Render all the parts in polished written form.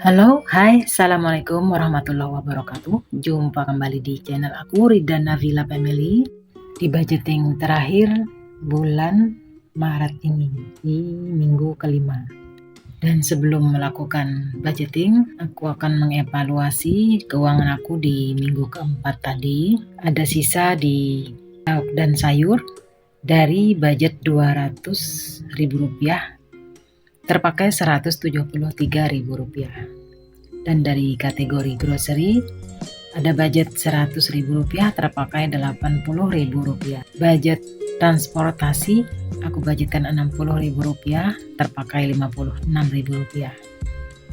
Halo, hai, assalamualaikum warahmatullahi wabarakatuh. Jumpa kembali di channel aku Rida Navila Family di budgeting terakhir bulan Maret ini di minggu kelima. Dan sebelum melakukan budgeting, aku akan mengevaluasi keuangan aku di minggu keempat tadi. Ada sisa di lauk dan sayur dari budget Rp200.000. Terpakai Rp173.000. Dan dari kategori grocery ada budget Rp100.000, terpakai Rp80.000. Budget transportasi aku budgetkan Rp60.000, terpakai Rp56.000.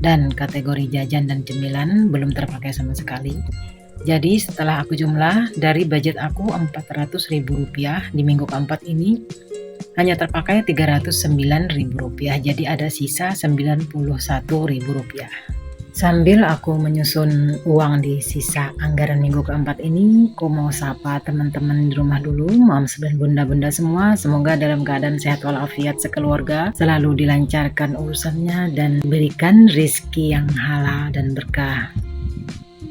Dan kategori jajan dan cemilan belum terpakai sama sekali. Jadi setelah aku jumlah dari budget aku Rp400.000 di minggu keempat ini, hanya terpakai Rp309.000, jadi ada sisa Rp91.000. Sambil aku menyusun uang di sisa anggaran minggu keempat ini, aku mau sapa teman-teman di rumah dulu, moms dan bunda-bunda semua. Semoga dalam keadaan sehat walafiat sekeluarga, selalu dilancarkan urusannya dan berikan rezeki yang halal dan berkah.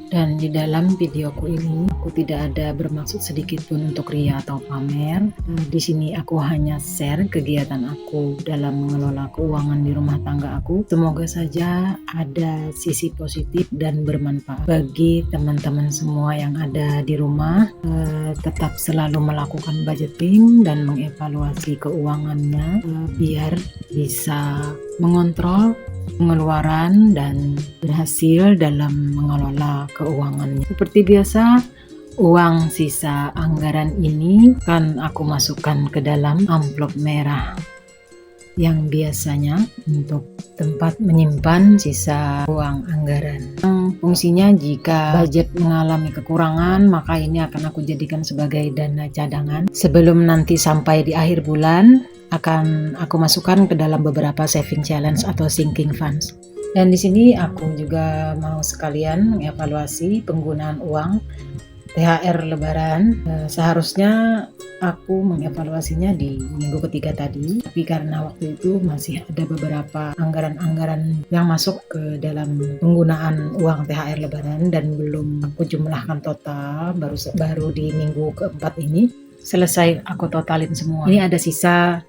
Dan di dalam videoku ini aku tidak ada bermaksud sedikit pun untuk ria atau pamer. Di sini aku hanya share kegiatan aku dalam mengelola keuangan di rumah tangga aku. Semoga saja ada sisi positif dan bermanfaat bagi teman-teman semua yang ada di rumah. Tetap selalu melakukan budgeting dan mengevaluasi keuangannya biar bisa mengontrol pengeluaran dan berhasil dalam mengelola keuangannya. Seperti biasa, uang sisa anggaran ini kan aku masukkan ke dalam amplop merah yang biasanya untuk tempat menyimpan sisa uang anggaran. Fungsinya jika budget mengalami kekurangan, maka ini akan aku jadikan sebagai dana cadangan. Sebelum nanti sampai di akhir bulan, akan aku masukkan ke dalam beberapa saving challenge atau sinking funds. Dan di sini aku juga mau sekalian mengevaluasi penggunaan uang THR Lebaran. Seharusnya aku mengevaluasinya di minggu ketiga tadi, tapi karena waktu itu masih ada beberapa anggaran-anggaran yang masuk ke dalam penggunaan uang THR Lebaran dan belum aku jumlahkan total, baru di minggu keempat ini selesai aku totalin semua. Ini ada sisa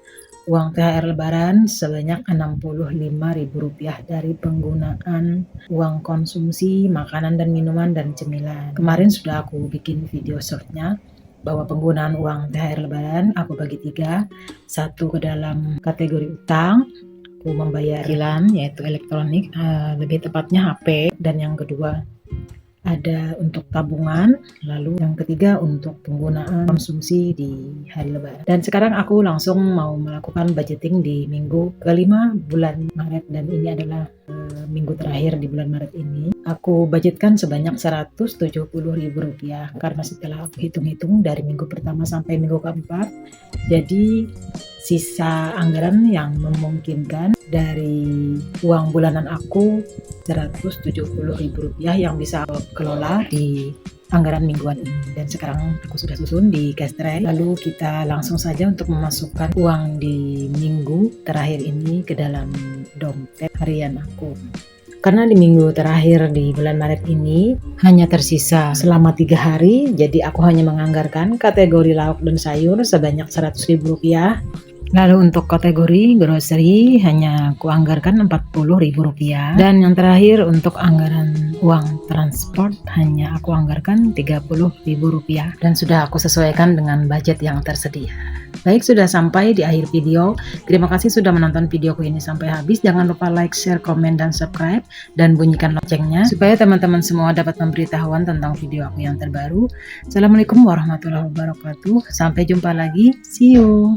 uang THR Lebaran sebanyak Rp65.000 dari penggunaan uang konsumsi, makanan dan minuman dan cemilan. Kemarin sudah aku bikin video shortnya bahwa penggunaan uang THR Lebaran aku bagi 3. Satu ke dalam kategori utang, aku membayar cicilan yaitu elektronik, lebih tepatnya HP, dan yang kedua ada untuk tabungan, lalu yang ketiga untuk penggunaan konsumsi di hari Lebaran. Dan sekarang aku langsung mau melakukan budgeting di minggu kelima bulan Maret, dan ini adalah minggu terakhir di bulan Maret ini. Aku budgetkan sebanyak Rp170.000 karena setelah aku hitung-hitung dari minggu pertama sampai minggu keempat, jadi sisa anggaran yang memungkinkan dari uang bulanan aku Rp170.000 yang bisa aku kelola di anggaran mingguan ini. Dan sekarang aku sudah susun di cash tray. Lalu kita langsung saja untuk memasukkan uang di minggu terakhir ini ke dalam dompet harian aku. Karena di minggu terakhir di bulan Maret ini hanya tersisa selama 3 hari, jadi aku hanya menganggarkan kategori lauk dan sayur sebanyak Rp100.000. Lalu untuk kategori grocery hanya kuanggarkan Rp40.000. Dan yang terakhir untuk anggaran uang transport hanya aku anggarkan Rp30.000. Dan sudah aku sesuaikan dengan budget yang tersedia. Baik, sudah sampai di akhir video. Terima kasih sudah menonton videoku ini sampai habis. Jangan lupa like, share, komen, dan subscribe. Dan bunyikan loncengnya supaya teman-teman semua dapat pemberitahuan tentang video aku yang terbaru. Assalamualaikum warahmatullahi wabarakatuh. Sampai jumpa lagi. See you.